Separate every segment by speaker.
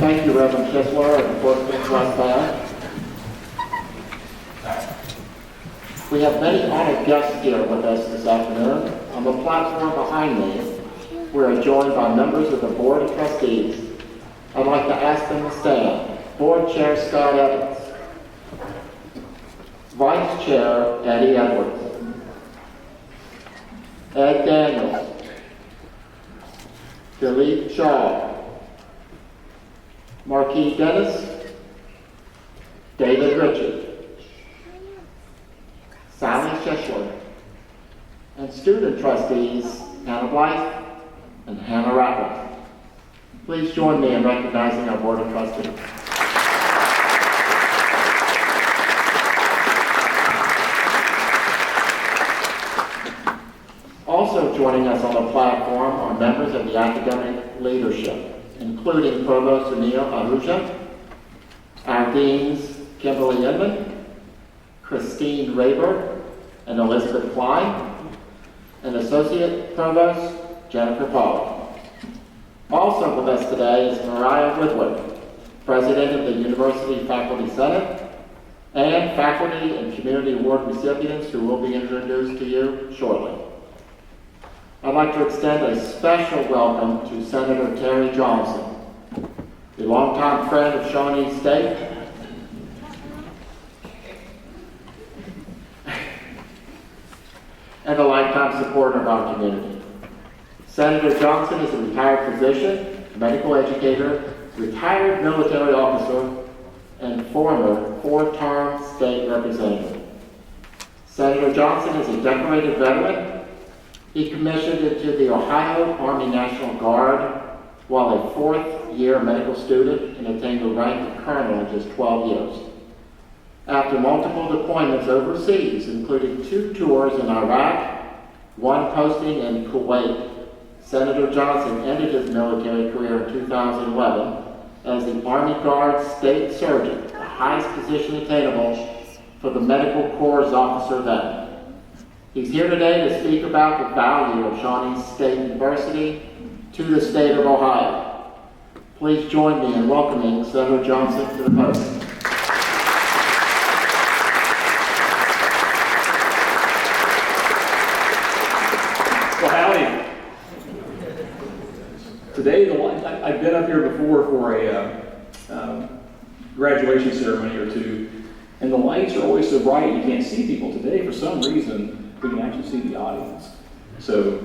Speaker 1: Thank you, Reverend Kistler and Portsmouth West Band. We have many honored guests here with us this afternoon. On the platform behind me, we are joined by members of the Board of Trustees. I'd like to ask them to stand. Board Chair Scott Evans. Vice Chair Eddie Edwards. Ed Daniels. Philippe Shaw. Marquis Dennis. David Ritchie. Sally Shishler, and student trustees Hannah Blythe and Hannah Ratliff. Please join me in recognizing our Board of Trustees. Also joining us on the platform are members of the academic leadership, including Provost Sunil Ahuja, our deans Kimberly Inman, Christine Rayburg and Elizabeth Klein, and Associate Provost Jennifer Pollard. Also with us today is Mariah Woodward, President of the University Faculty Senate, and faculty and community award recipients who will be introduced to you shortly. I'd like to extend a special welcome to Senator Terry Johnson, a longtime friend of Shawnee State, and a lifetime supporter of our community. Senator Johnson is a retired physician, medical educator, retired military officer, and former four-term state representative. Senator Johnson is a decorated veteran. He commissioned into the Ohio Army National Guard while a fourth-year medical student and attained the rank of colonel in just 12 years. After multiple deployments overseas, including 2 tours in Iraq, 1 posting in Kuwait, Senator Johnson ended his military career in 2011 as the Army Guard State Surgeon, the highest position attainable for the Medical Corps officer then. He's here today to speak about the value of Shawnee State University to the state of Ohio. Please join me in welcoming Senator Johnson to the podium.
Speaker 2: Today, I've been up here before for a graduation ceremony or two, and the lights are always so bright you can't see people. Today, for some reason, we can actually see the audience. So,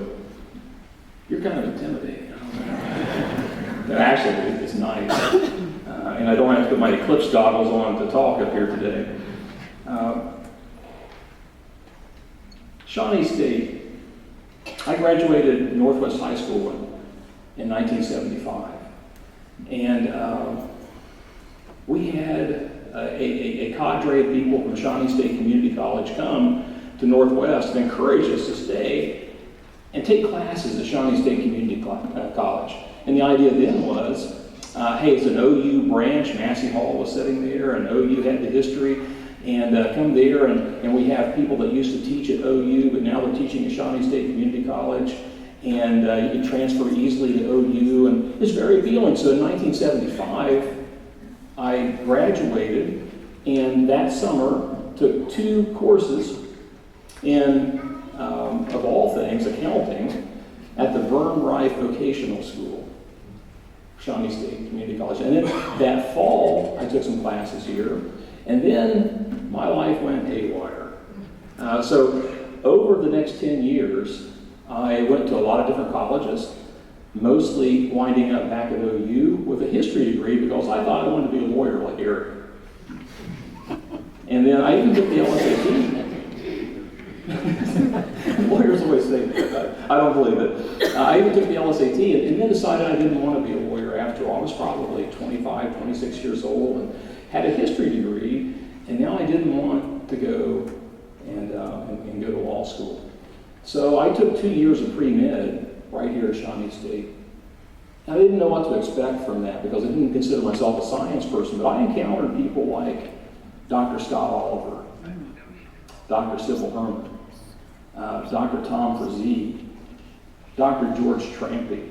Speaker 2: you're kind of intimidating. Actually, it's nice. And I don't have to put my eclipse goggles on to talk up here today. Shawnee State. I graduated Northwest High School in 1975. And we had a cadre of people from Shawnee State Community College come to Northwest and encourage us to stay and take classes at Shawnee State Community College. And the idea then was, hey, it's an OU branch, Massey Hall was sitting there, and OU had the history, and come there, and we have people that used to teach at OU, but now they're teaching at Shawnee State Community College, and you can transfer easily to OU, and it's very appealing. So in 1975, I graduated, and that summer took 2 courses in, of all things, accounting, at the Vern Rife Vocational School, Shawnee State Community College. And then that fall, I took some classes here, and then my life went haywire. So over the next 10 years, I went to a lot of different colleges, mostly winding up back at OU with a history degree because I thought I wanted to be a lawyer like Eric. And then I even took the LSAT. Lawyers always say that. I don't believe it. I even took the LSAT and then decided I didn't want to be a lawyer after all. I was probably 25, 26 years old and had a history degree, and now I didn't want to go and go to law school. So I took 2 years of pre-med right here at Shawnee State. I didn't know what to expect from that because I didn't consider myself a science person, but I encountered people like Dr. Scott Oliver, Dr. Sybil Herman, Dr. Tom Frazee, Dr. George Trampy.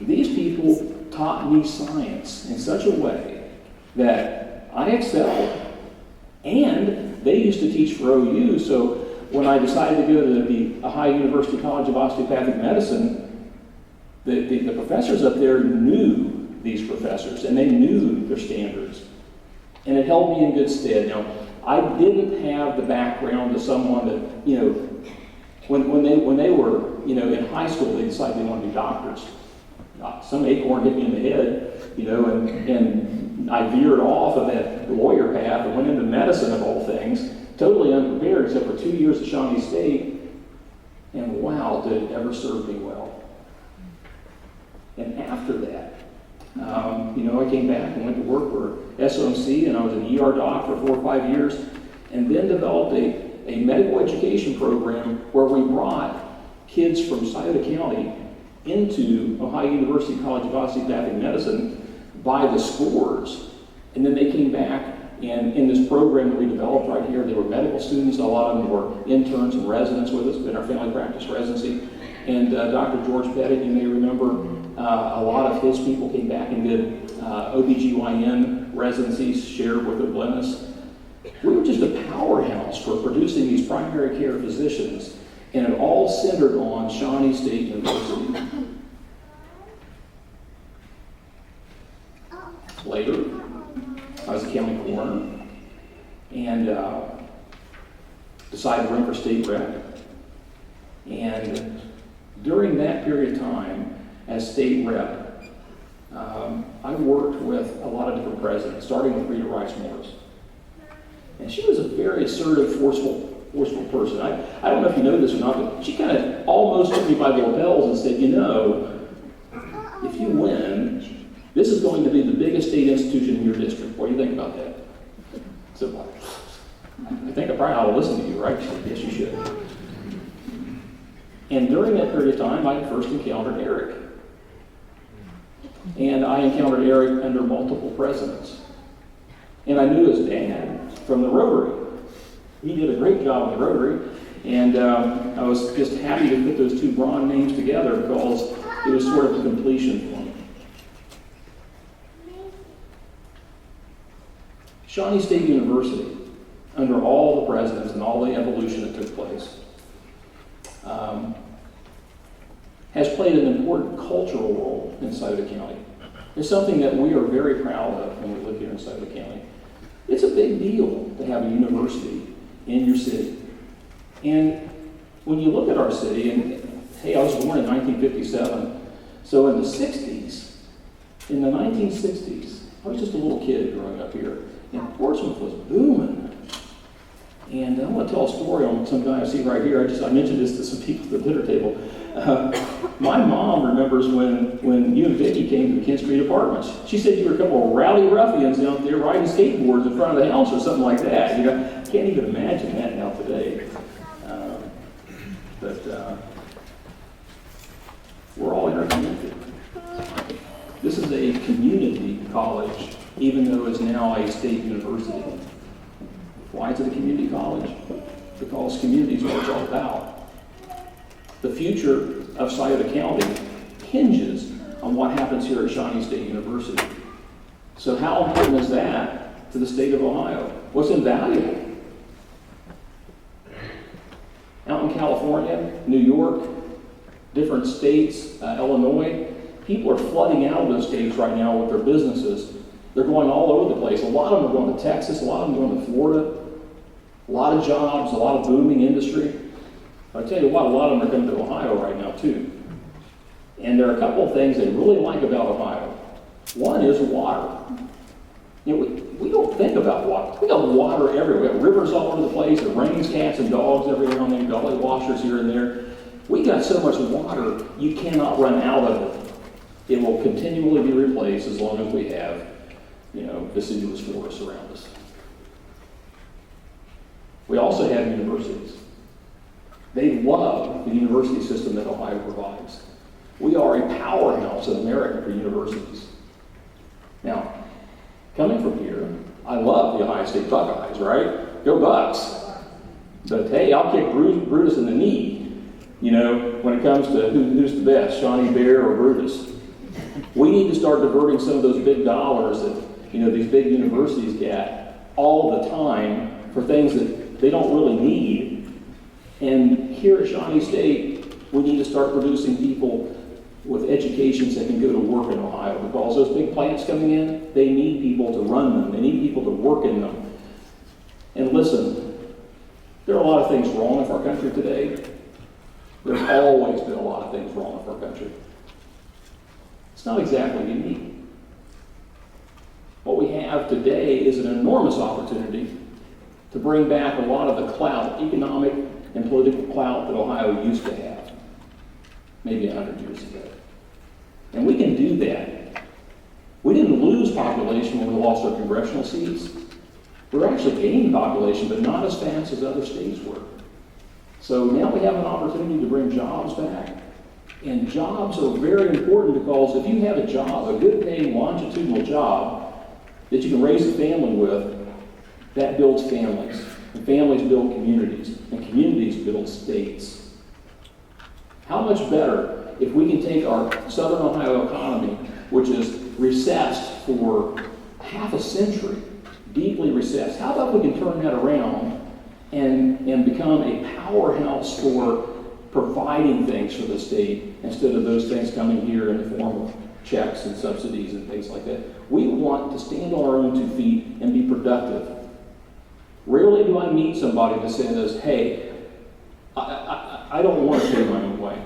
Speaker 2: These people taught me science in such a way that I excelled. And they used to teach for OU, so when I decided to go to the Ohio University College of Osteopathic Medicine, the professors up there knew these professors, and they knew their standards. And it held me in good stead. Now, I didn't have the background of someone that, you know, when they were, you know, in high school, they decided they wanted to be doctors. Some acorn hit me in the head, you know, and I veered off of that lawyer path and went into medicine of all things, totally unprepared except for 2 years at Shawnee State, and wow, did it ever serve me well. And after that, you know, I came back and went to work for SOMC, and I was an ER doc for 4 or 5 years, and then developed a medical education program where we brought kids from Scioto County into Ohio University College of Osteopathic Medicine by the scores. And then they came back, and in this program that we developed right here, they were medical students. A lot of them were interns and residents with us in our family practice residency. And Dr. George Pettit, you may remember, a lot of his people came back and did OBGYN residencies shared with Glennis. We were just a powerhouse for producing these primary care physicians, and it all centered on Shawnee State University. Later, I was a county coroner and decided to run for state rep. And during that period of time, as state rep, I worked with a lot of different presidents, starting with Rita Rice Morris. And she was a very assertive, forceful person. I don't know if you know this or not, but she kind of almost took me by the lapels and said, you know, if you win, this is going to be the biggest state institution in your district. What do you think about that? So I think I probably ought to listen to you, right? She said, yes, you should. And during that period of time, I first encountered Eric. And I encountered Eric under multiple presidents. And I knew his dad from the Rotary. He did a great job in the Rotary. And I was just happy to put those two Braun names together because it was sort of a completion for me. Shawnee State University, under all the presidents and all the evolution that took place, has played an important cultural role in Scioto County. It's something that we are very proud of when we live here in Scioto County. It's a big deal to have a university in your city. And when you look at our city, and hey, I was born in 1957, so in the 60s, in the 1960s, I was just a little kid growing up here, and Portsmouth was booming. And I want to tell a story on some guy I see right here. I mentioned this to some people at the dinner table. My mom remembers when you and Vicki came to the Kent Street Apartments. She said you were a couple of rowdy ruffians out there riding skateboards in front of the house or something like that. You know, I can't even imagine that now today. But we're all interconnected. This is a community college, even though it's now a state university. Why is it a community college? Because community is what it's all about. The future of Scioto County hinges on what happens here at Shawnee State University. So how important is that to the state of Ohio? What's invaluable? Out in California, New York, different states, Illinois, people are flooding out of those states right now with their businesses. They're going all over the place. A lot of them are going to Texas, a lot of them are going to Florida. A lot of jobs, a lot of booming industry. But I tell you what, a lot of them are coming to Ohio right now too. And there are a couple of things they really like about Ohio. One is water. You know, we don't think about water. We got water everywhere. We got rivers all over the place. It rains cats and dogs everywhere on there, gully washers here and there. We got so much water, you cannot run out of it. It will continually be replaced as long as we have, you know, deciduous forests around us. We also have universities. They love the university system that Ohio provides. We are a powerhouse in America for universities. Now, coming from here, I love the Ohio State Buckeyes, right? Go Bucks. But hey, I'll kick Brutus in the knee, you know, when it comes to who's the best, Shawnee Bear or Brutus. We need to start diverting some of those big dollars that, these big universities get all the time for things that they don't really need. And here at Shawnee State, we need to start producing people with educations that can go to work in Ohio, because those big plants coming in, they need people to run them. They need people to work in them. And listen, there are a lot of things wrong with our country today. There's always been a lot of things wrong with our country. It's not exactly unique. What we have today is an enormous opportunity to bring back a lot of the clout, economic and political clout that Ohio used to have, maybe 100 years ago. And we can do that. We didn't lose population when we lost our congressional seats. We're actually gaining population, but not as fast as other states were. So now we have an opportunity to bring jobs back. And jobs are very important, because if you have a job, a good paying longitudinal job that you can raise a family with, that builds families. And families build communities. And communities build states. How much better if we can take our Southern Ohio economy, which is recessed for half a century, deeply recessed. How about we can turn that around and become a powerhouse for providing things for the state, instead of those things coming here in the form of checks and subsidies and things like that. We want to stand on our own 2 feet and be productive. Rarely do I meet somebody that says, hey, I don't want to pay my own way.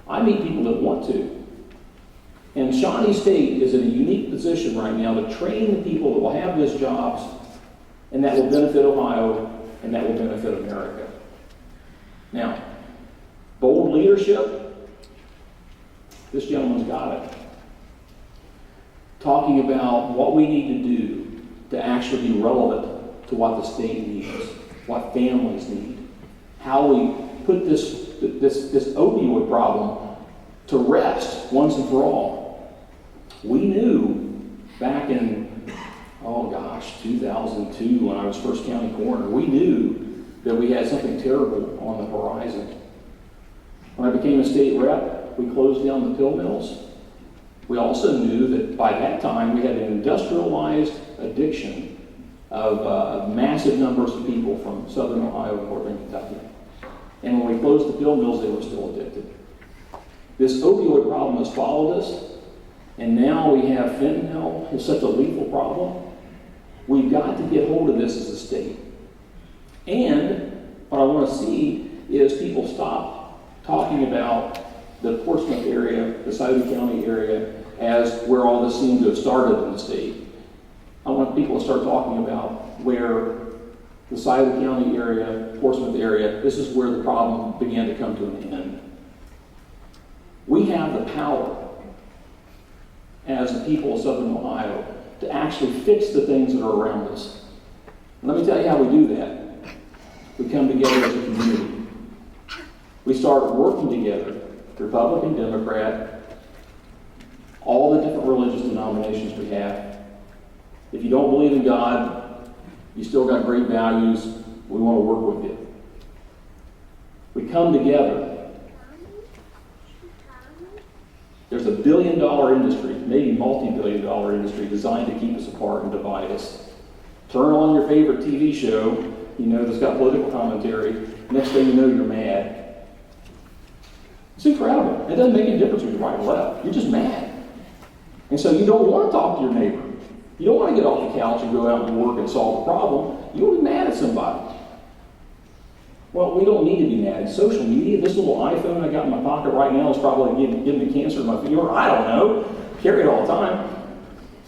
Speaker 2: I meet people that want to. And Shawnee State is in a unique position right now to train the people that will have those jobs, and that will benefit Ohio, and that will benefit America. Now, bold leadership, this gentleman's got it. Talking about what we need to do to actually be relevant to what the state needs, what families need, how we put this opioid problem to rest once and for all. We knew back in, 2002, when I was first county coroner, we knew that we had something terrible on the horizon. When I became a state rep, we closed down the pill mills. We also knew that by that time we had an industrialized addiction of massive numbers of people from Southern Ohio and Northern Kentucky. And when we closed the pill mills, they were still addicted. This opioid problem has followed us, and now we have fentanyl. It's such a lethal problem. We've got to get hold of this as a state. And what I want to see is people stop talking about the Portsmouth area, the Scioto County area, as where all this seemed to have started in the state. I want people to start talking about where the Scioto County area, Portsmouth area, this is where the problem began to come to an end. We have the power as the people of Southern Ohio to actually fix the things that are around us. And let me tell you how we do that. We come together as a community. We start working together, Republican, Democrat, all the different religious denominations we have. If you don't believe in God, you still got great values, we want to work with you. We come together. There's $1 billion industry, maybe multi-billion-dollar industry designed to keep us apart and divide us. Turn on your favorite TV show, that's got political commentary. Next thing you know, you're mad. It's incredible. It doesn't make any difference if you're right or left. You're just mad. And so you don't want to talk to your neighbor. You don't want to get off the couch and go out and work and solve a problem. You want to be mad at somebody. Well, we don't need to be mad. Social media, this little iPhone I got in my pocket right now is probably giving me cancer in my finger. I don't know. Carry it all the time.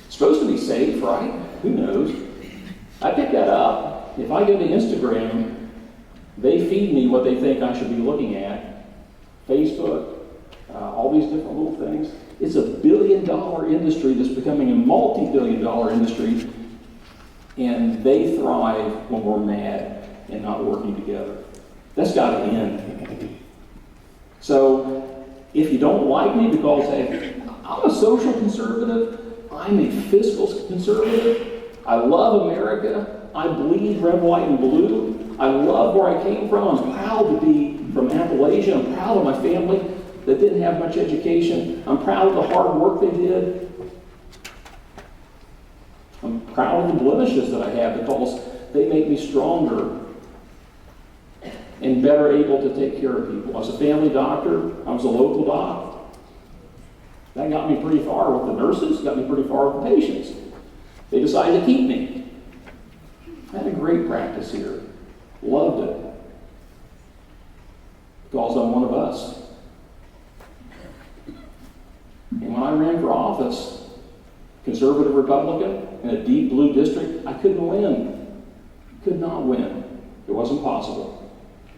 Speaker 2: It's supposed to be safe, right? Who knows? I pick that up. If I go to Instagram, they feed me what they think I should be looking at. Facebook, all these different little things. It's $1 billion industry that's becoming a multi-billion-dollar industry, and they thrive when we're mad and not working together. That's got to end. So, if you don't like me because I'm a social conservative, I'm a fiscal conservative, I love America, I bleed red, white, and blue, I love where I came from, I'm proud to be from Appalachia, I'm proud of my family, that didn't have much education. I'm proud of the hard work they did. I'm proud of the blemishes that I have because they make me stronger and better able to take care of people. As a family doctor, I was a local doc. That got me pretty far with the nurses, got me pretty far with the patients. They decided to keep me. I had a great practice here. Loved it. Because I'm one of us. And when I ran for office, conservative Republican, in a deep blue district, I couldn't win. Could not win. It wasn't possible.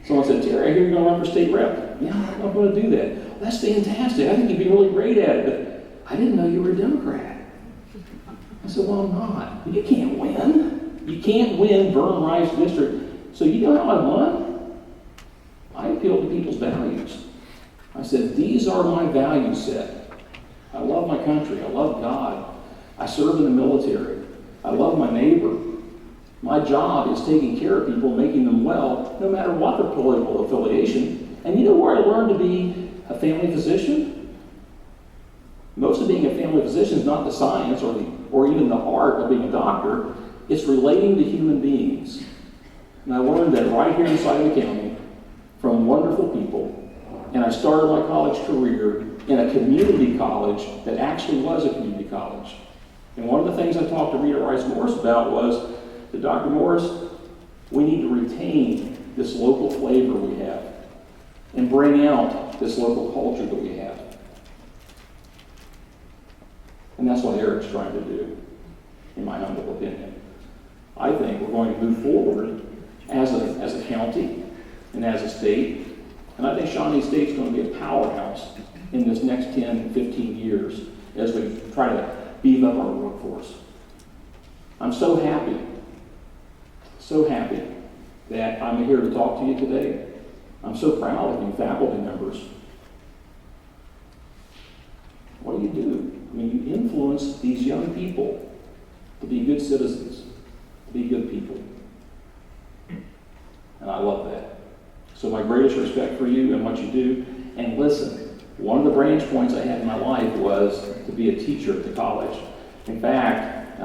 Speaker 2: Someone said, Terry, I hear you're going to run for state rep. Yeah, I'm going to do that. Well, that's fantastic. I think you'd be really great at it. But I didn't know you were a Democrat. I said, well, I'm not. You can't win. You can't win Vernon Rice District. So you know how I won? I appealed to people's values. I said, these are my value set. I love my country. I love God. I serve in the military. I love my neighbor. My job is taking care of people, making them well, no matter what their political affiliation. And you know where I learned to be a family physician? Most of being a family physician is not the science or even the art of being a doctor. It's relating to human beings. And I learned that right here inside of the county from wonderful people. And I started my college career in a community college that actually was a community college. And one of the things I talked to Rita Rice Morris about was that, Dr. Morris, we need to retain this local flavor we have and bring out this local culture that we have. And that's what Eric's trying to do, in my humble opinion. I think we're going to move forward as a county and as a state. And I think Shawnee State's going to be a powerhouse in this next 10, 15 years as we try to beef up our workforce. I'm so happy that I'm here to talk to you today. I'm so proud of you faculty members. What do? I mean, you influence these young people to be good citizens, to be good people. And I love that. So my greatest respect for you and what you do. And listen, one of the branch points I had in my life was to be a teacher at the college. In fact,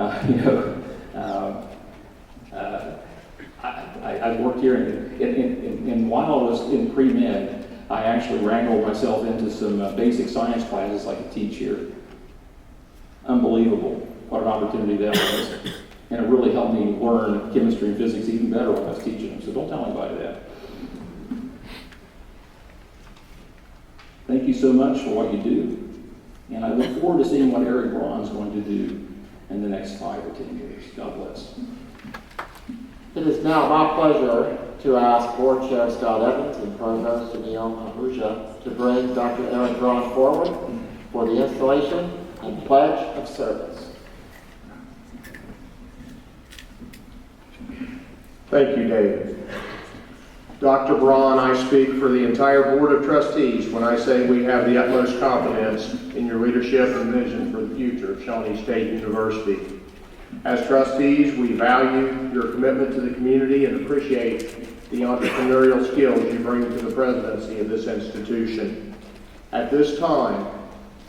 Speaker 2: I worked here, and while I was in pre-med, I actually wrangled myself into some basic science classes I could teach here. Unbelievable what an opportunity that was. And it really helped me learn chemistry and physics even better when I was teaching them. So don't tell anybody that. Thank you so much for what you do. And I look forward to seeing what Andrew Braun is going to do in the next 5 or 10 years. God bless.
Speaker 1: It is now my pleasure to ask Board Chair Scott Evans and Provost Neil Ahuja to bring Dr. Andrew Braun forward for the installation and pledge of service.
Speaker 3: Thank you, David. Dr. Braun, I speak for the entire Board of Trustees when I say we have the utmost confidence in your leadership and vision for the future of Shawnee State University. As trustees, we value your commitment to the community and appreciate the entrepreneurial skills you bring to the presidency of this institution. At this time,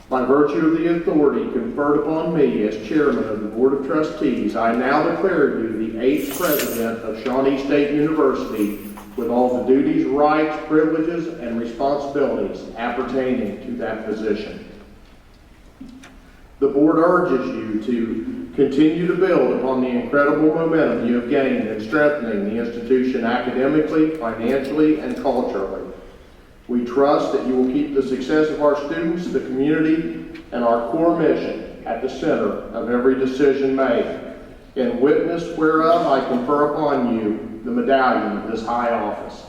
Speaker 3: by virtue of the authority conferred upon me as chairman of the Board of Trustees, I now declare you the 8th president of Shawnee State University with all the duties, rights, privileges, and responsibilities appertaining to that position. The board urges you to continue to build upon the incredible momentum you have gained in strengthening the institution academically, financially, and culturally. We trust that you will keep the success of our students, the community, and our core mission at the center of every decision made. In witness whereof I confer upon you the medallion of this high office.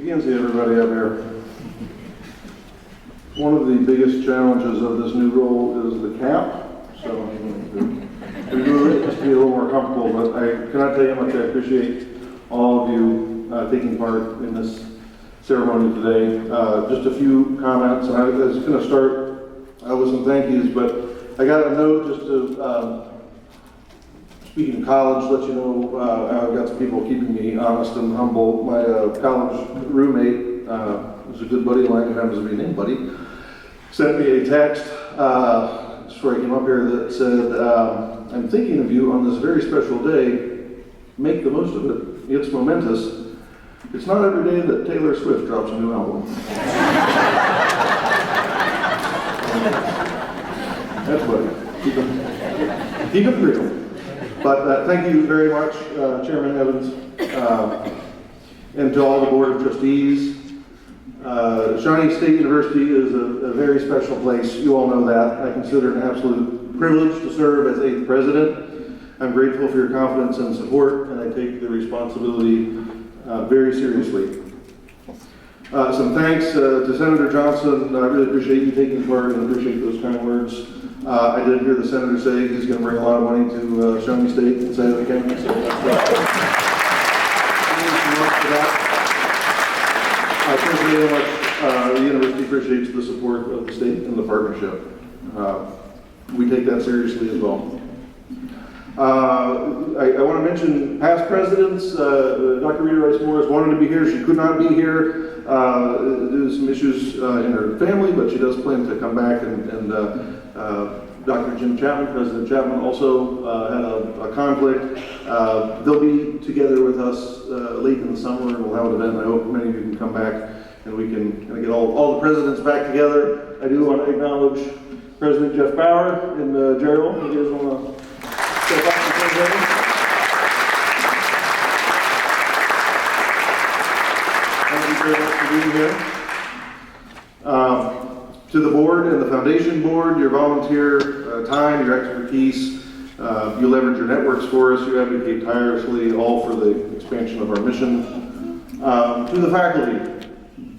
Speaker 4: can't see everybody up here. One of the biggest challenges of this new role is the cap, so we do it just to be a little more comfortable, but I cannot tell you how much I appreciate all of you taking part in this ceremony today. Just a few comments, and I was going to start with some thank yous, but I got a note just to, speaking of college, let you know I've got some people keeping me honest and humble. My college roommate, who's a good buddy of mine, who happens to be named Buddy, sent me a text just before I came up here that said, I'm thinking of you on this very special day. Make the most of it. It's momentous. It's not every day that Taylor Swift drops a new album. That's Buddy. Keep it real. But thank you very much, Chairman Evans, and to all the Board of Trustees. Shawnee State University is a very special place. You all know that. I consider it an absolute privilege to serve as 8th President. I'm grateful for your confidence and support, and I take the responsibility very seriously. Some thanks to Senator Johnson. I really appreciate you taking part and appreciate those kind words. I did hear the Senator say he's going to bring a lot of money to Shawnee State inside of the county, so I thank you very much. The university appreciates the support of the state and the partnership. We take that seriously as well. I want to mention past presidents. Dr. Rita Rice Morris wanted to be here. She could not be here due to some issues in her family, but she does plan to come back. And Dr. Jim Chapman, President Chapman, also had a conflict. They'll be together with us late in the summer, and we'll have an event. I hope many of you can come back, and we can kind of get all the presidents back together. I do want to acknowledge President Jeff Bauer and Gerald. You guys want to step up and say anything? Thank you very much for being here. To the board and the foundation board, your volunteer time, your expertise, you leverage your networks for us, you advocate tirelessly, all for the expansion of our mission. To the faculty,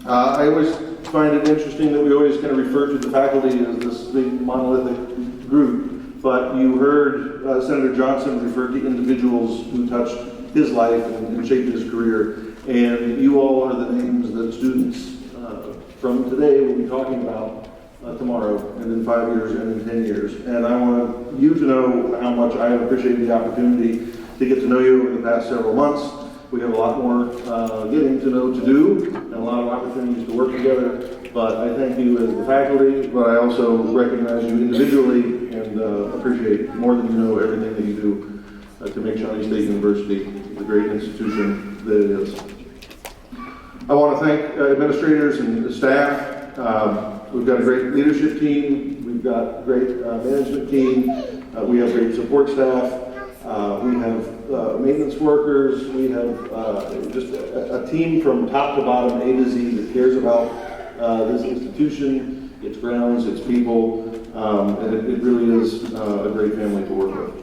Speaker 4: I always find it interesting that we always kind of refer to the faculty as this big monolithic group, but you heard Senator Johnson refer to individuals who touched his life and shaped his career, and you all are the names that students from today we'll be talking about tomorrow, and in 5 years, and in 10 years. And I want you to know how much I have appreciated the opportunity to get to know you over the past several months. We have a lot more getting to know to do, and a lot of opportunities to work together. But I thank you as the faculty, but I also recognize you individually and appreciate more than you know everything that you do to make Shawnee State University the great institution that it is. I want to thank administrators and staff. We've got a great leadership team. We've got a great management team. We have great support staff. We have maintenance workers. We have just a team from top to bottom, A to Z, that cares about this institution, its grounds, its people, and it really is a great family to work with.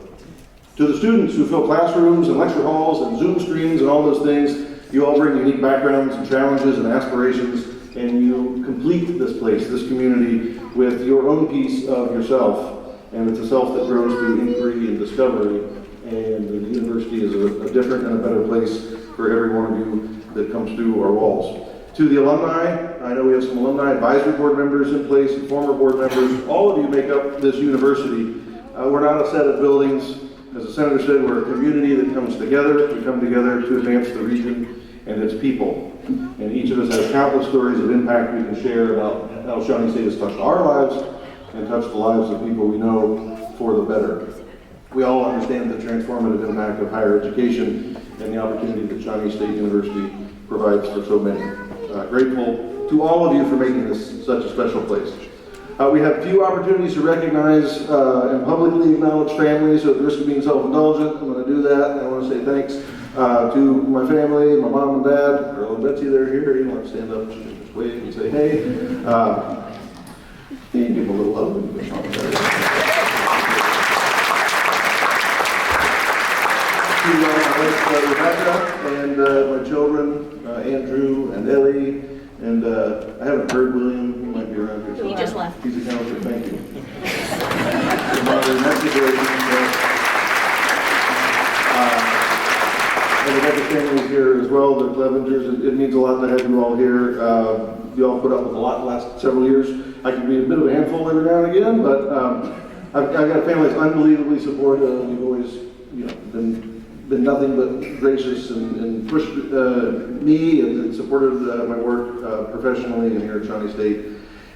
Speaker 4: To the students who fill classrooms and lecture halls and Zoom screens and all those things, you all bring unique backgrounds and challenges and aspirations, and you complete this place, this community, with your own piece of yourself. And it's a self that grows through inquiry and discovery, and the university is a different and a better place for every one of you that comes through our walls. To the alumni, I know we have some alumni advisory board members in place, and former board members. All of you make up this university. We're not a set of buildings. As the Senator said, we're a community that comes together. We come together to advance the region and its people. And each of us has countless stories of impact we can share about how Shawnee State has touched our lives and touched the lives of people we know for the better. We all understand the transformative impact of higher education and the opportunity that Shawnee State University provides for so many. Grateful to all of you for making this such a special place. We have few opportunities to recognize and publicly acknowledge families, so at the risk of being self-indulgent, I'm going to do that. And I want to say thanks to my family, my mom and dad, Earl and Betsy, they're here. You want to stand up, just wave and say hey. And give them a little love when you mom and dad. To my wife Rebecca and my children, Andrew and Ellie, and I haven't heard William, he might be around here.
Speaker 5: He just left.
Speaker 4: He's a counselor, thank you. Your mother, and that's a great and Rebecca's family is here as well, the Clevengers. It means a lot to have you all here. You all put up with a lot the last several years. I can be a bit of a handful every now and again, but I've got a family that's unbelievably supportive. You've always, been nothing but gracious and pushed me and supported my work professionally and here at Shawnee State.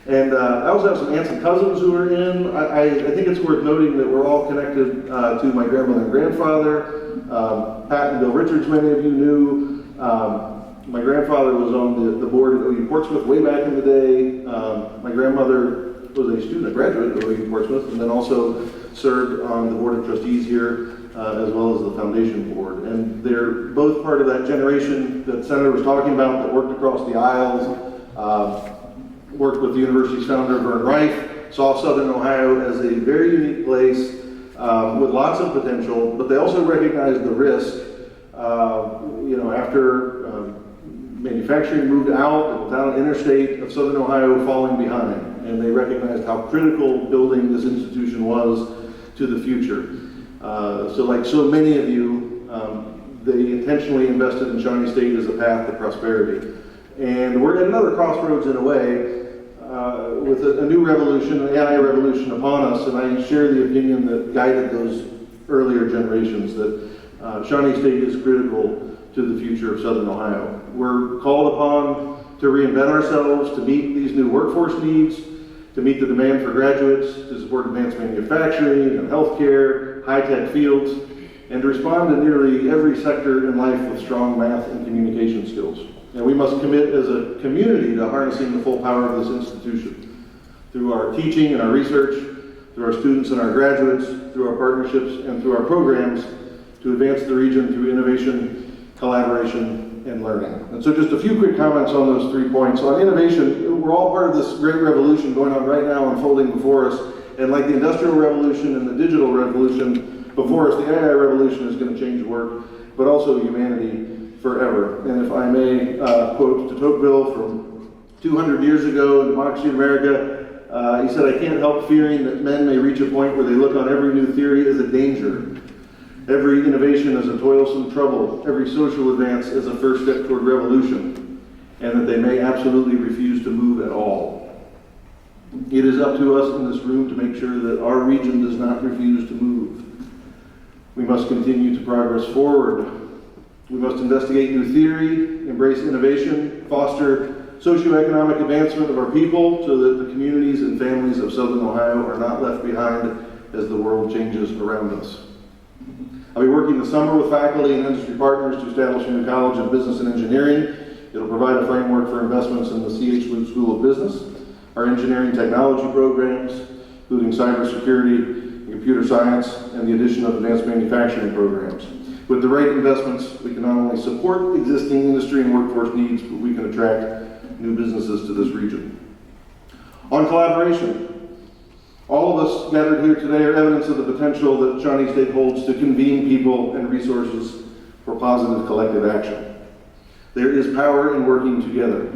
Speaker 4: And I also have some aunts and cousins who are in. I think it's worth noting that we're all connected to my grandmother and grandfather. Pat and Bill Richards, many of you knew. My grandfather was on the board at OU Portsmouth way back in the day. My grandmother was a student, a graduate of OU Portsmouth, and then also served on the board of trustees here, as well as the foundation board. And they're both part of that generation that the Senator was talking about that worked across the aisles, worked with the university's founder, Vern Reif, saw Southern Ohio as a very unique place with lots of potential, but they also recognized the risk. After manufacturing moved out and down interstate of Southern Ohio falling behind, and they recognized how critical building this institution was to the future. So like so many of you, they intentionally invested in Shawnee State as a path to prosperity. And we're at another crossroads in a way, with a new revolution, an anti-revolution upon us, and I share the opinion that guided those earlier generations that Shawnee State is critical to the future of Southern Ohio. We're called upon to reinvent ourselves, to meet these new workforce needs, to meet the demand for graduates, to support advanced manufacturing and healthcare, high-tech fields, and to respond to nearly every sector in life with strong math and communication skills. And we must commit as a community to harnessing the full power of this institution through our teaching and our research, through our students and our graduates, through our partnerships, and through our programs to advance the region through innovation, collaboration, and learning. And so just a few quick comments on those 3 points. On innovation, we're all part of this great revolution going on right now unfolding before us. And like the Industrial Revolution and the Digital Revolution before us, the AI revolution is going to change work, but also humanity forever. And if I may quote de Tocqueville from 200 years ago in Democracy in America, he said, "I can't help fearing that men may reach a point where they look on every new theory as a danger, every innovation as a toilsome trouble, every social advance as a first step toward revolution, and that they may absolutely refuse to move at all." It is up to us in this room to make sure that our region does not refuse to move. We must continue to progress forward. We must investigate new theory, embrace innovation, foster socioeconomic advancement of our people so that the communities and families of Southern Ohio are not left behind as the world changes around us. I'll be working this summer with faculty and industry partners to establish a new college of business and engineering. It'll provide a framework for investments in the C.H. Luke School of Business, our engineering technology programs, including cybersecurity, computer science, and the addition of advanced manufacturing programs. With the right investments, we can not only support existing industry and workforce needs, but we can attract new businesses to this region. On collaboration, all of us gathered here today are evidence of the potential that Shawnee State holds to convene people and resources for positive collective action. There is power in working together.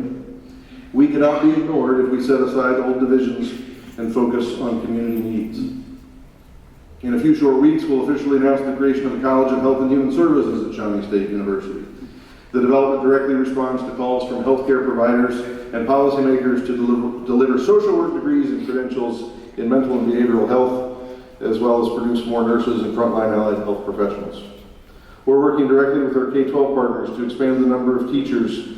Speaker 4: We cannot be ignored if we set aside old divisions and focus on community needs. In a few short weeks, we'll officially announce the creation of the College of Health and Human Services at Shawnee State University. The development directly responds to calls from healthcare providers and policymakers to deliver social work degrees and credentials in mental and behavioral health, as well as produce more nurses and frontline allied health professionals. We're working directly with our K-12 partners to expand the number of teachers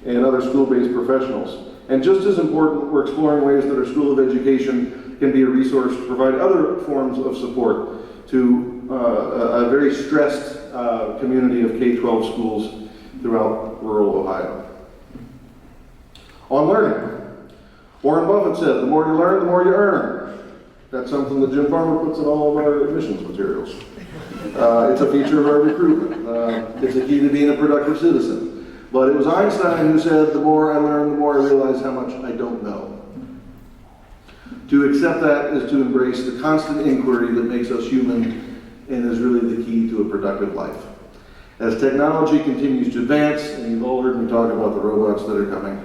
Speaker 4: and other school-based professionals. And just as important, we're exploring ways that our School of Education can be a resource to provide other forms of support to a very stressed community of K-12 schools throughout rural Ohio. On learning, Warren Buffett said, "The more you learn, the more you earn." That's something that Jim Farmer puts in all of our admissions materials. It's a feature of our recruitment. It's a key to being a productive citizen. But it was Einstein who said, "The more I learn, the more I realize how much I don't know." To accept that is to embrace the constant inquiry that makes us human and is really the key to a productive life. As technology continues to advance, and you've all heard me talk about the robots that are coming,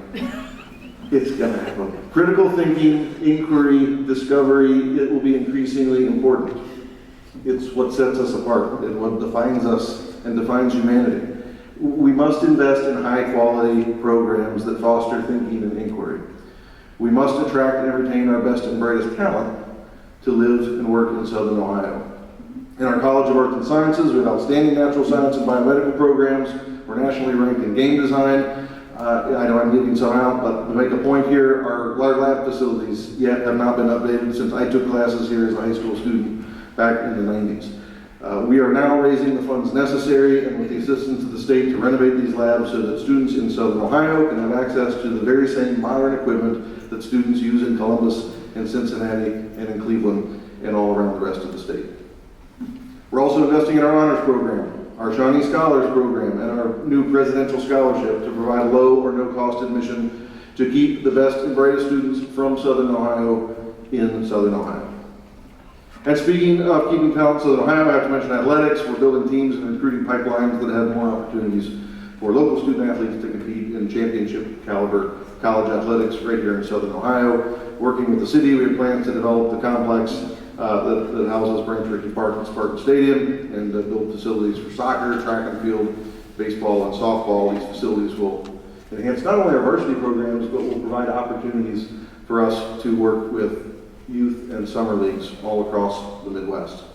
Speaker 4: it's gonna happen. Critical thinking, inquiry, discovery, it will be increasingly important. It's what sets us apart and what defines us and defines humanity. We must invest in high-quality programs that foster thinking and inquiry. We must attract and retain our best and brightest talent to live and work in Southern Ohio. In our College of Arts and Sciences, we have outstanding natural science and biomedical programs. We're nationally ranked in game design. I know I'm leaving some out, but to make a point here, our lab facilities yet have not been updated since I took classes here as a high school student back in the 90s. We are now raising the funds necessary and with the assistance of the state to renovate these labs so that students in Southern Ohio can have access to the very same modern equipment that students use in Columbus and Cincinnati and in Cleveland and all around the rest of the state. We're also investing in our honors program, our Shawnee Scholars program, and our new presidential scholarship to provide low or no cost admission to keep the best and brightest students from Southern Ohio in Southern Ohio. And speaking of keeping talent in Southern Ohio, I have to mention athletics. We're building teams and recruiting pipelines that have more opportunities for local student athletes to compete in championship caliber college athletics right here in Southern Ohio. Working with the city, we have plans to develop the complex that houses Branch Rickey Park and Spartan Stadium and build facilities for soccer, track and field, baseball, and softball. These facilities will enhance not only our varsity programs, but will provide opportunities for us to work with youth and summer leagues all across the Midwest.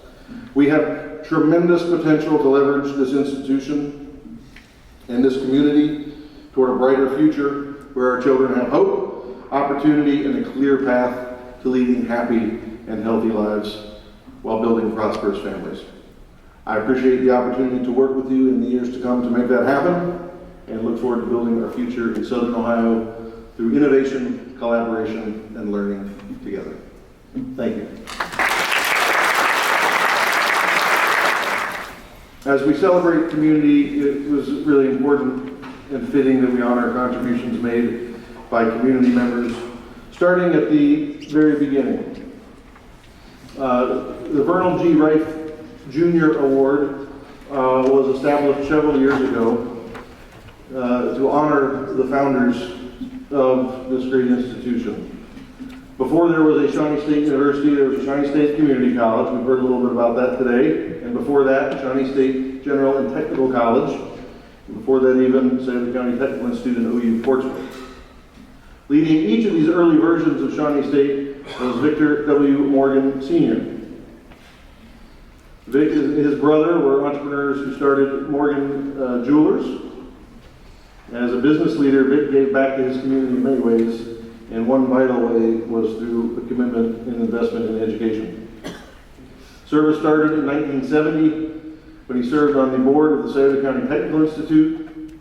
Speaker 4: We have tremendous potential to leverage this institution and this community toward a brighter future where our children have hope, opportunity, and a clear path to leading happy and healthy lives while building prosperous families. I appreciate the opportunity to work with you in the years to come to make that happen and look forward to building our future in Southern Ohio through innovation, collaboration, and learning together. Thank you. As we celebrate community, it was really important and fitting that we honor contributions made by community members, starting at the very beginning. The Vernal G. Rife Jr. Award was established several years ago to honor the founders of this great institution. Before there was a Shawnee State University, there was a Shawnee State Community College. We've heard a little bit about that today. And before that, Shawnee State General and Technical College. And before that even, Sayota County Technical Institute and OU Portsmouth. Leading each of these early versions of Shawnee State was Victor W. Morgan Sr. Vic and his brother were entrepreneurs who started Morgan Jewelers. As a business leader, Vic gave back to his community in many ways. And one vital way was through a commitment and investment in education. Service started in 1970 when he served on the board of the Sayota County Technical Institute.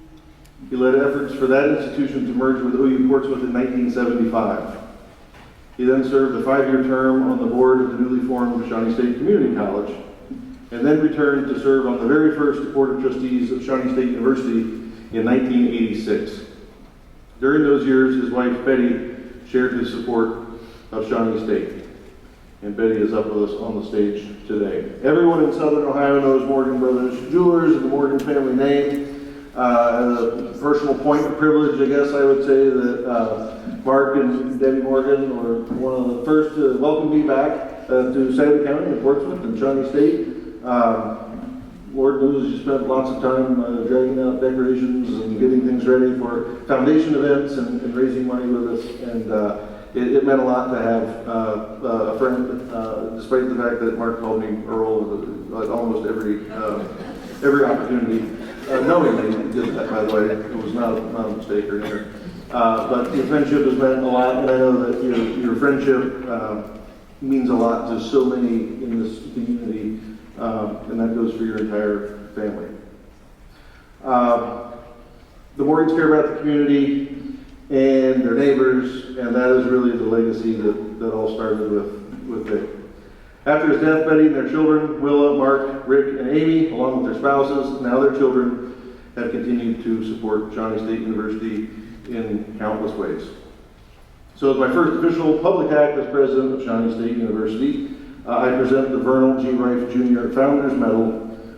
Speaker 4: He led efforts for that institution to merge with OU Portsmouth in 1975. He then served a 5-year term on the board of the newly formed Shawnee State Community College, and then returned to serve on the very first Board of Trustees of Shawnee State University in 1986. During those years, his wife Betty shared his support of Shawnee State. And Betty is up with us on the stage today. Everyone in Southern Ohio knows Morgan Brothers Jewelers and the Morgan family name. As a personal point of privilege, I guess I would say that Mark and Debbie Morgan were one of the first to welcome me back to Sayota County and Portsmouth and Shawnee State. Lord knows you spent lots of time dragging out decorations and getting things ready for foundation events and raising money with us. And it meant a lot to have a friend, despite the fact that Mark called me Earl at almost every opportunity. Knowingly he did that, by the way. It was not a mistake or anything. But your friendship has meant a lot, and I know that your friendship means a lot to so many in this community. And that goes for your entire family. The Morgans care about the community and their neighbors, and that is really the legacy that all started with Vic. After his death, Betty and their children, Willa, Mark, Rick, and Amy, along with their spouses, and now their children, have continued to support Shawnee State University in countless ways. So as my first official public act as president of Shawnee State University, I present the Vernal G. Rife Jr. Founders Medal,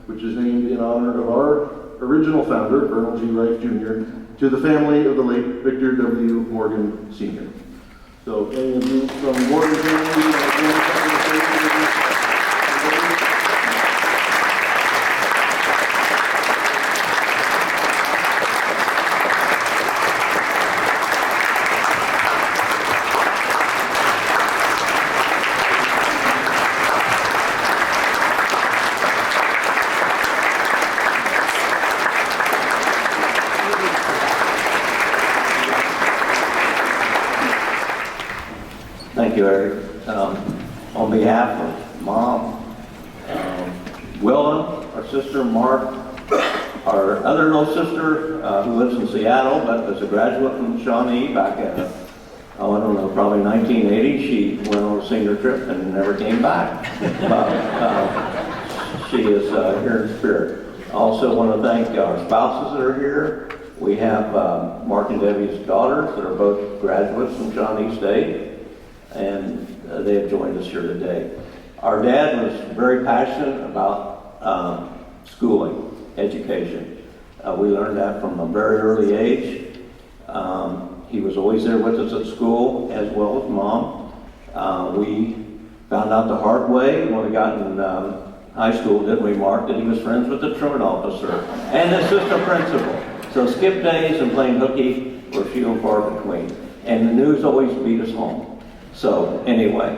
Speaker 4: which is named in honor of our original founder, Colonel G. Rife Jr., to the family of the late Victor W. Morgan Sr. So any of you from the Morgan family,
Speaker 5: Thank you, Eric. On behalf of Mom, Willa, our sister Mark, our other little sister who lives in Seattle but was a graduate from Shawnee back in, I don't know, probably 1980. She went on a senior trip and never came back. But she is here in spirit. I also want to thank our spouses that are here. We have Mark and Debbie's daughters that are both graduates from Shawnee State, and they have joined us here today. Our dad was very passionate about schooling, education. We learned that from a very early age. He was always there with us at school, as well as Mom. We found out the hard way when we got in high school, didn't we, Mark, that he was friends with the truant officer and the assistant principal. So skip days and playing hooky were few and far between. And the news always beat us home. So anyway,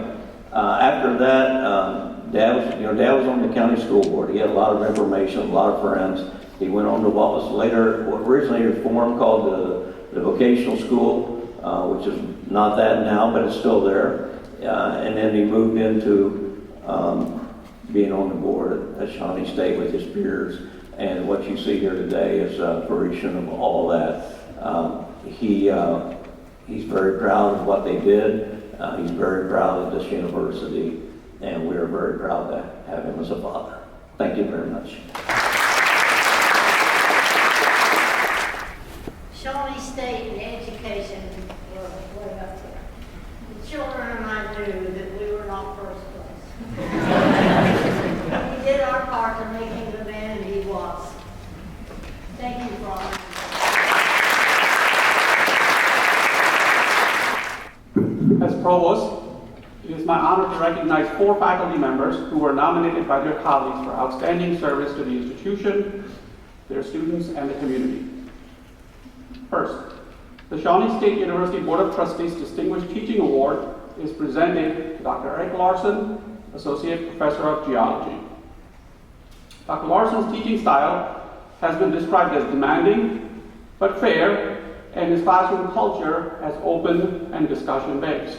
Speaker 5: after that, Dad was on the county school board. He had a lot of information, a lot of friends. He went on to what was later, what originally reformed, called the vocational school, which is not that now, but it's still there. And then he moved into being on the board at Shawnee State with his peers. And what you see here today is a fruition of all that. He's very proud of what they did. He's very proud of this university, and we are very proud to have him as a father. Thank you very much.
Speaker 6: Shawnee State and education were way up there. The children and I knew that we were not first place. We did our part to make him the man he was. Thank you, Brian.
Speaker 7: As Provost, it is my honor to recognize 4 faculty members who were nominated by their colleagues for outstanding service to the institution, their students, and the community. First, the Shawnee State University Board of Trustees Distinguished Teaching Award is presented to Dr. Eric Larson, Associate Professor of Geology. Dr. Larson's teaching style has been described as demanding but fair, and his classroom culture as open and discussion-based.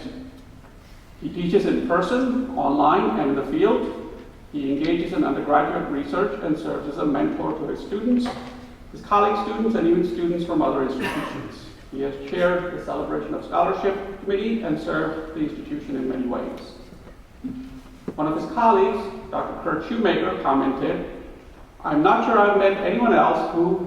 Speaker 7: He teaches in person, online, and in the field. He engages in undergraduate research and serves as a mentor to his students, his colleague students, and even students from other institutions. He has chaired the Celebration of Scholarship Committee and served the institution in many ways. One of his colleagues, Dr. Kurt Shoemaker, commented, "I'm not sure I've met anyone else who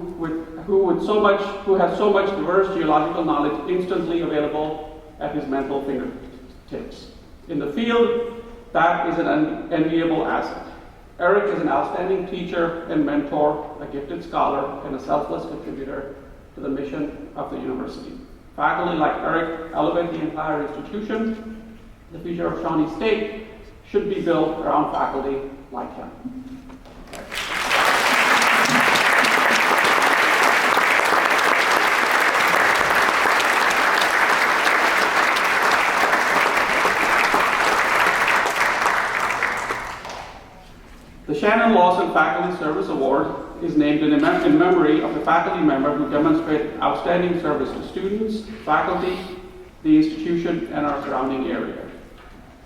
Speaker 7: has so much diverse geological knowledge instantly available at his mental fingertips. In the field, that is an enviable asset. Eric is an outstanding teacher and mentor, a gifted scholar, and a selfless contributor to the mission of the university. Faculty like Eric elevate the entire institution. The future of Shawnee State should be built around faculty like him." The Shannon Lawson Faculty Service Award is named in memory of the faculty member who demonstrated outstanding service to students, faculty, the institution, and our surrounding area.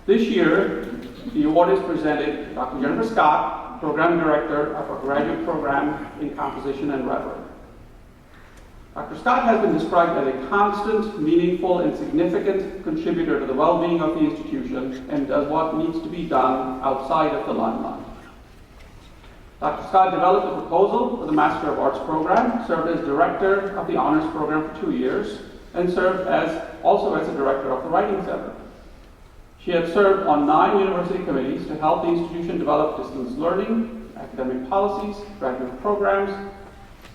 Speaker 7: This year, the award is presented to Dr. Jennifer Scott, Program Director of our graduate program in Composition and Rhetoric. Dr. Scott has been described as a constant, meaningful, and significant contributor to the well-being of the institution and does what needs to be done outside of the limelight. Dr. Scott developed a proposal for the Master of Arts program, served as director of the honors program for 2 years, and served also as the director of the Writing Center. She has served on 9 university committees to help the institution develop distance learning, academic policies, graduate programs,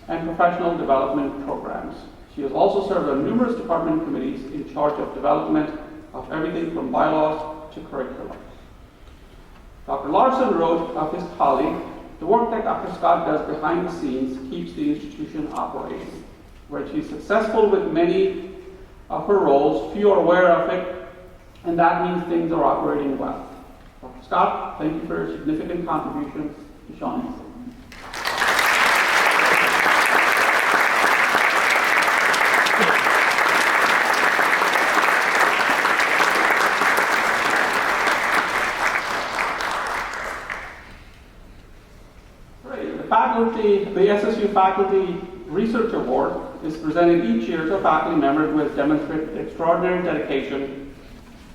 Speaker 7: and professional development programs. She has also served on numerous department committees in charge of development of everything from bylaws to curriculum. Dr. Larson wrote of his colleague, "The work that Dr. Scott does behind the scenes keeps the institution operating. Where she's successful with many of her roles, few are aware of it, and that means things are operating well." Dr. Scott, thank you for your significant contributions to Shawnee State. The SSU Faculty Research Award is presented each year to a faculty member who has demonstrated extraordinary dedication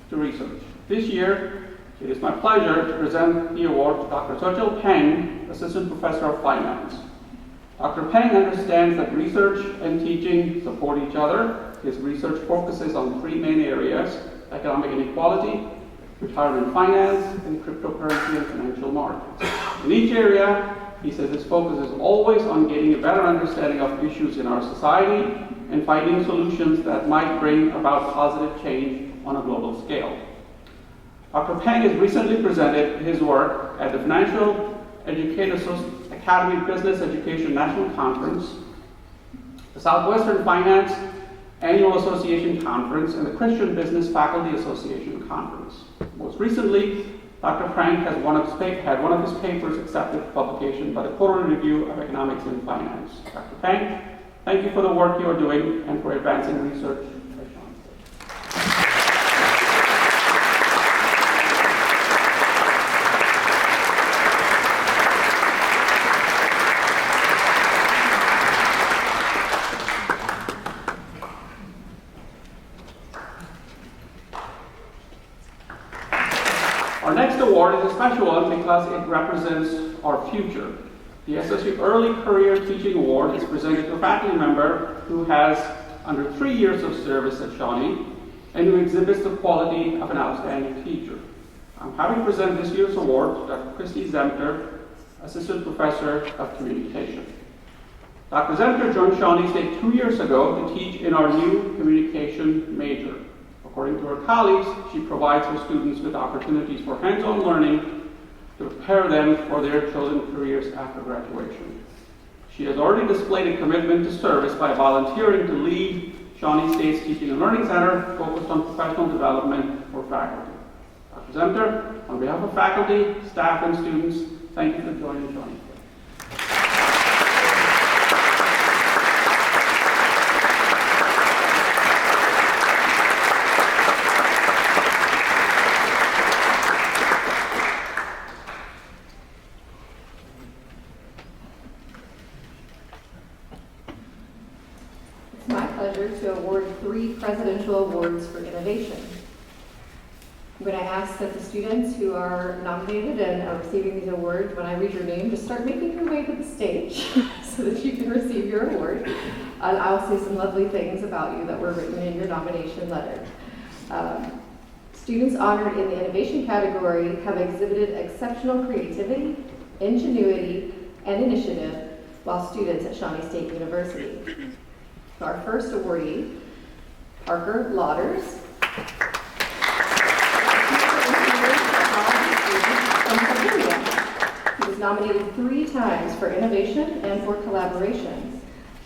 Speaker 7: to research. This year, it is my pleasure to present the award to Dr. Sochil Peng, Assistant Professor of Finance. Dr. Peng understands that research and teaching support each other. His research focuses on three main areas: economic inequality, retirement finance, and cryptocurrency and financial markets. In each area, he says his focus is always on getting a better understanding of issues in our society and finding solutions that might bring about positive change on a global scale. Dr. Peng has recently presented his work at the Financial Educators Academy Business Education National Conference, the Southwestern Finance Annual Association Conference, and the Christian Business Faculty Association Conference. Most recently, Dr. Peng had one of his papers accepted for publication by the Quarterly Review of Economics and Finance. Dr. Peng, thank you for the work you are doing and for advancing research at Shawnee State. Our next award is a special one because it represents our future. The SSU Early Career Teaching Award is presented to a faculty member who has under 3 years of service at Shawnee and who exhibits the quality of an outstanding teacher. I'm happy to present this year's award to Dr. Christy Zemter, Assistant Professor of Communication. Dr. Zemter joined Shawnee State 2 years ago to teach in our new communication major. According to her colleagues, she provides her students with opportunities for hands-on learning to prepare them for their chosen careers after graduation. She has already displayed a commitment to service by volunteering to lead Shawnee State's Teaching and Learning Center focused on professional development for faculty. Dr. Zemter, on behalf of faculty, staff, and students, thank you for joining Shawnee State.
Speaker 8: To award 3 presidential awards for innovation. I'm going to ask that the students who are nominated and are receiving these awards, when I read your name, just start making your way to the stage so that you can receive your award. I'll say some lovely things about you that were written in your nomination letter. Students honored in the innovation category have exhibited exceptional creativity, ingenuity, and initiative while students at Shawnee State University. Our first awardee, Parker Lauders, from Pennsylvania. He was nominated 3 times for innovation and for collaboration.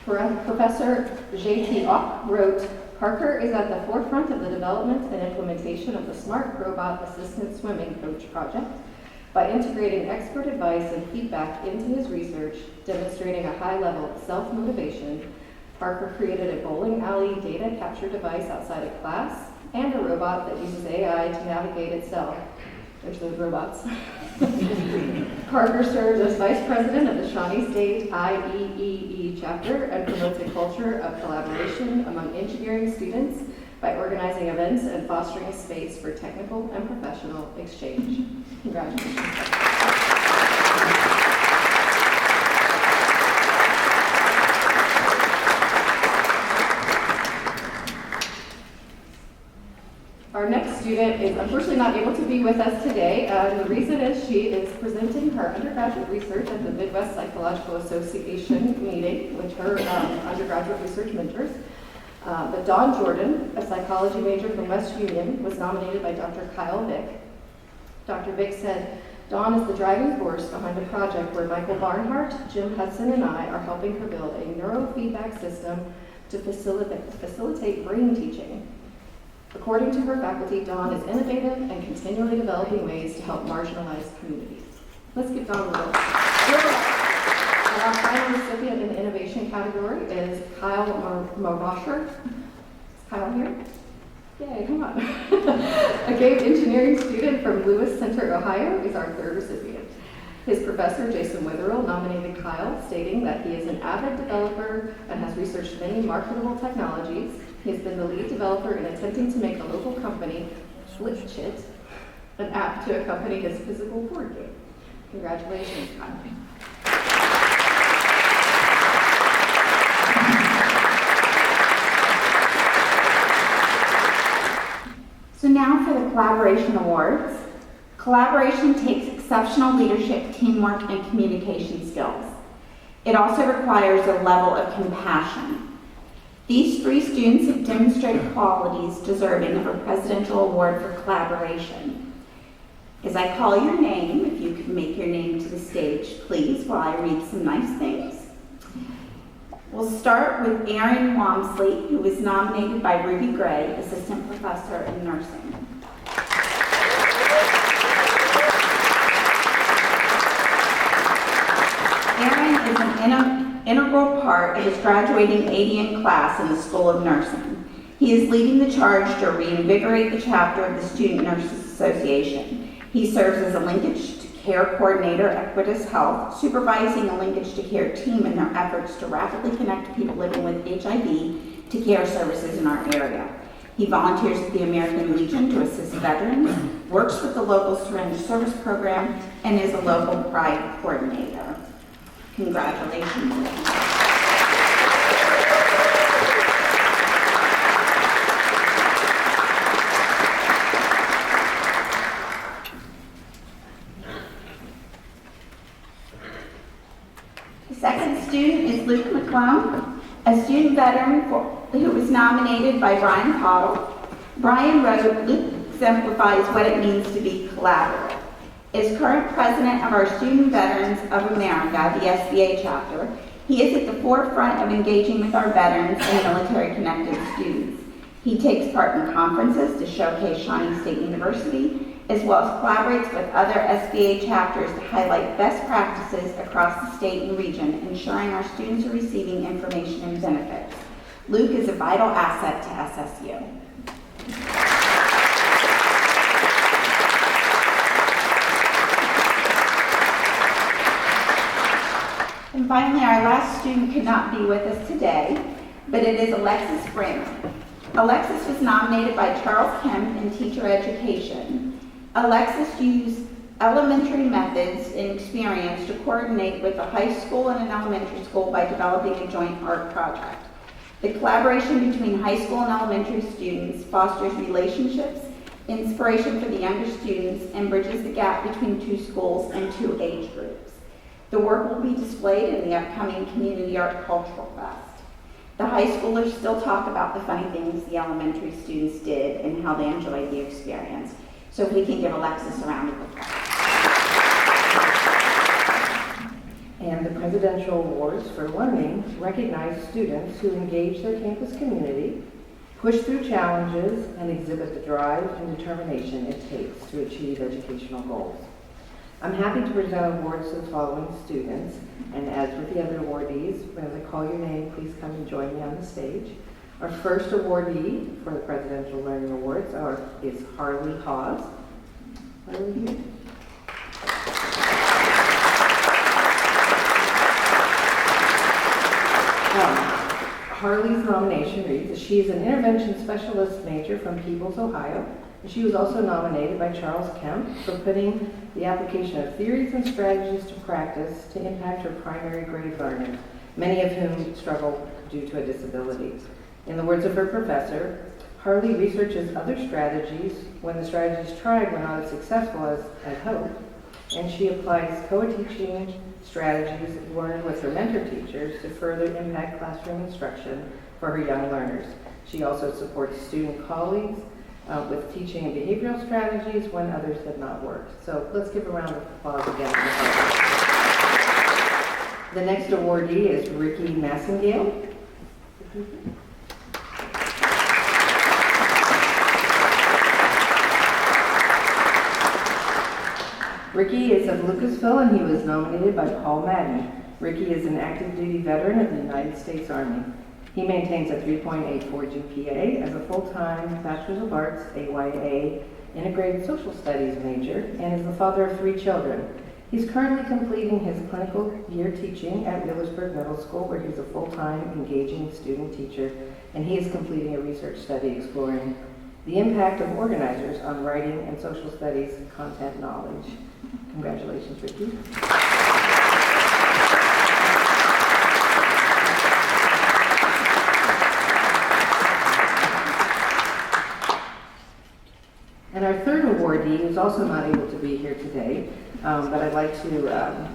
Speaker 8: Professor J.T. Ock wrote, "Parker is at the forefront of the development and implementation of the Smart Robot Assistant Swimming Coach project by integrating expert advice and feedback into his research, demonstrating a high level of self-motivation. Parker created a bowling alley data capture device outside of class and a robot that uses AI to navigate itself." There's those robots. Parker serves as Vice President of the Shawnee State IEEE chapter and promotes a culture of collaboration among engineering students by organizing events and fostering a space for technical and professional exchange. Congratulations. Our next student student is unfortunately not able to be with us today. The reason is she is presenting her undergraduate research at the Midwest Psychological Association meeting with her undergraduate research mentors. But Dawn Jordan, a psychology major from West Union, was nominated by Dr. Kyle Vick. Dr. Vick said, Dawn is the driving force behind a project where Michael Barnhart, Jim Hudson, and I are helping her build a neurofeedback system to facilitate brain teaching. According to her faculty, Dawn is innovative and continually developing ways to help marginalized communities. Let's give Dawn a little. Our final recipient in the innovation category is Kyle Marosher. Is Kyle here? Yay, come on. A game engineering student from Lewis Center, Ohio, is our third recipient. His professor, Jason Witherill, nominated Kyle, stating that he is an avid developer and has researched many marketable technologies. He has been the lead developer in attempting to make a local company, Flipchit, an app to accompany his physical board game. Congratulations, Kyle.
Speaker 9: So now for the Collaboration Awards. Collaboration takes exceptional leadership, teamwork, and communication skills. It also requires a level of compassion. These 3 students have demonstrated qualities deserving of a Presidential Award for Collaboration. As I call your name, if you could make your name to the stage, please, while I read some nice things. We'll start with Erin Wamsley, who was nominated by Ruby Gray, Assistant Professor in Nursing. Erin is an integral part of his graduating ADN class in the School of Nursing. He is leading the charge to reinvigorate the chapter of the Student Nurses Association. He serves as a linkage to care coordinator at Equitas Health, supervising a linkage to care team in their efforts to rapidly connect people living with HIV to care services in our area. He volunteers at the American Legion to assist veterans, works with the local syringe service program, and is a local pride coordinator. Congratulations. The second student is Luke McClung, a student veteran who was nominated by Brian Cottle. Brian wrote, Luke exemplifies what it means to be collaborative. As current president of our Student Veterans of America, the SVA chapter, he is at the forefront of engaging with our veterans and military-connected students. He takes part in conferences to showcase Shawnee State University, as well as collaborates with other SVA chapters to highlight best practices across the state and region, ensuring our students are receiving information and benefits. Luke is a vital asset to SSU. And finally, our last student could not be with us today, but it is Alexis Brenner. Alexis was nominated by Charles Kemp in Teacher Education. Alexis used elementary methods and experience to coordinate with a high school and an elementary school by developing a joint art project. The collaboration between high school and elementary students fosters relationships, inspiration for the younger students, and bridges the gap between 2 schools and 2 age groups. The work will be displayed in the upcoming Community Art Cultural Fest. The high schoolers still talk about the funny things the elementary students did and how they enjoyed the experience. So if we can give Alexis a round of applause.
Speaker 10: And the Presidential Awards for Learning recognize students who engage their campus community, push through challenges, and exhibit the drive and determination it takes to achieve educational goals. I'm happy to present awards to the following students, and as with the other awardees, when I call your name, please come and join me on the stage. Our first awardee for the Presidential Learning Awards is Harley Hawes. Harley, Harley's nomination reads that she is an intervention specialist major from Peebles, Ohio. And she was also nominated by Charles Kemp for putting the application of theories and strategies to practice to impact her primary grade learners, many of whom struggle due to a disability. In the words of her professor, Harley researches other strategies when the strategies tried were not as successful as hoped, and she applies co-teaching strategies learned with her mentor teachers to further impact classroom instruction for her young learners. She also supports student colleagues with teaching and behavioral strategies when others have not worked. So let's give a round of applause again. The next awardee is Ricky Massengale. Ricky is of Lucasville, and he was nominated by Paul Madden. Ricky is an active duty veteran of the United States Army. He maintains a 3.84 GPA as a full-time Bachelor of Arts, AYA, Integrated Social Studies major, and is the father of 3 children. He's currently completing his clinical year teaching at Wheelersburg Middle School, where he's a full-time, engaging student teacher, and he is completing a research study exploring the impact of organizers on writing and social studies content knowledge. Congratulations, Ricky. And our third awardee is also not able to be here today, but I'd like to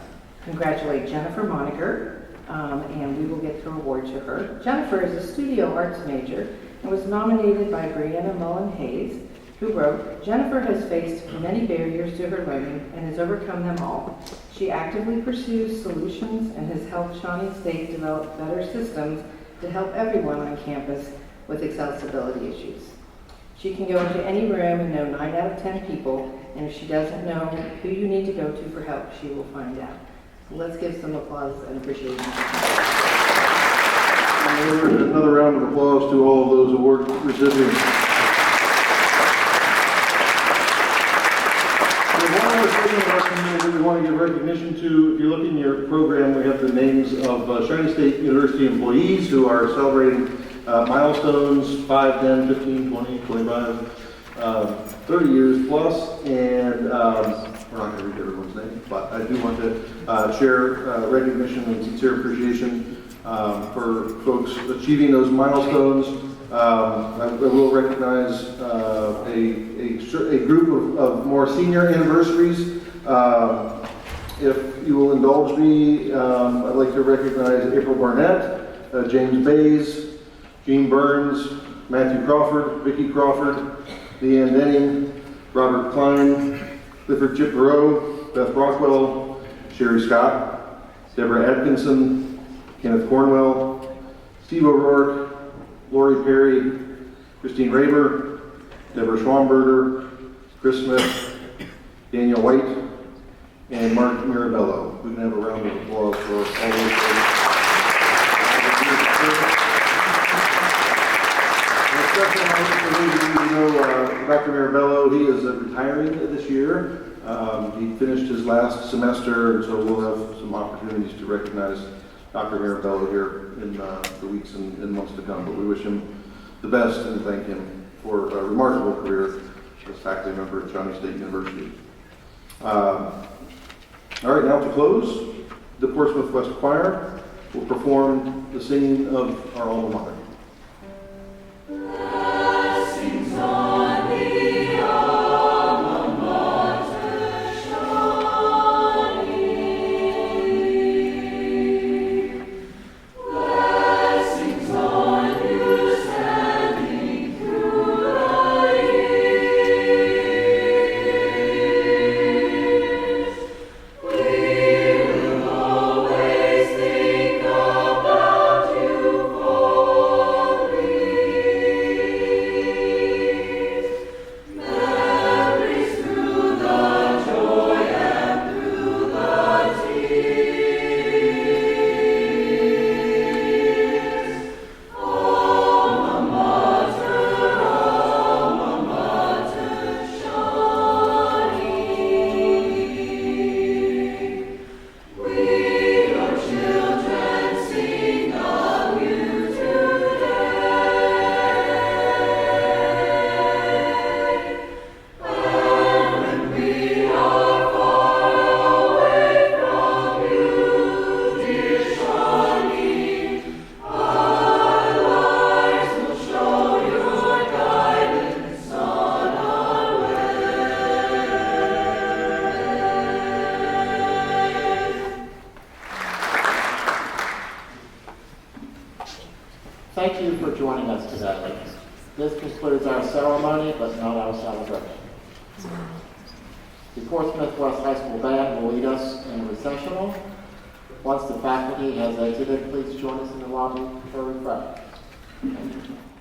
Speaker 10: congratulate Jennifer Moniker, and we will get to award to her. Jennifer is a studio arts major and was nominated by Brianna Mullen Hayes, who wrote, "Jennifer has faced many barriers to her learning and has overcome them all. She actively pursues solutions and has helped Shawnee State develop better systems to help everyone on campus with accessibility issues. She can go into any room and know 9 out of 10 people, and if she doesn't know who you need to go to for help, she will find out." So let's give some applause and appreciation.
Speaker 4: Another round of applause to all of those award recipients. One other thing in our community we want to give recognition to, if you look in your program, we have the names of Shawnee State University employees who are celebrating milestones, 5, 10, 15, 20, 25, 30 years plus, and we're not going to read everyone's name, but I do want to share recognition and sincere appreciation for folks achieving those milestones. I will recognize a group of more senior anniversaries. If you will indulge me, I'd like to recognize April Barnett, James Bays, Gene Burns, Matthew Crawford, Vicki Crawford, Leanne Denning, Robert Klein, Clifford Chippereau, Beth Rockwell, Sherry Scott, Deborah Atkinson, Kenneth Cornwell, Steve O'Rourke, Lori Perry, Christine Raber, Deborah Schwamberger, Chris Smith, Daniel White, and Mark Mirabello. We can have a round of applause for all those folks. Dr. Mirabello, he is retiring this year. He finished his last semester, so we'll have some opportunities to recognize Dr. Mirabello here in the weeks and months to come. But we wish him the best and thank him for a remarkable career as faculty member at Shawnee State University. All right, now to close, the Portsmouth West Choir will perform the singing of our alma mater.
Speaker 11: Always think about you for
Speaker 1: Thank you for joining us today. This concludes our ceremony, but not our celebration. The Portsmouth West High School Band will lead us in a recessional. Once the faculty has exited, please join us in the lobby for refreshments. Thank you.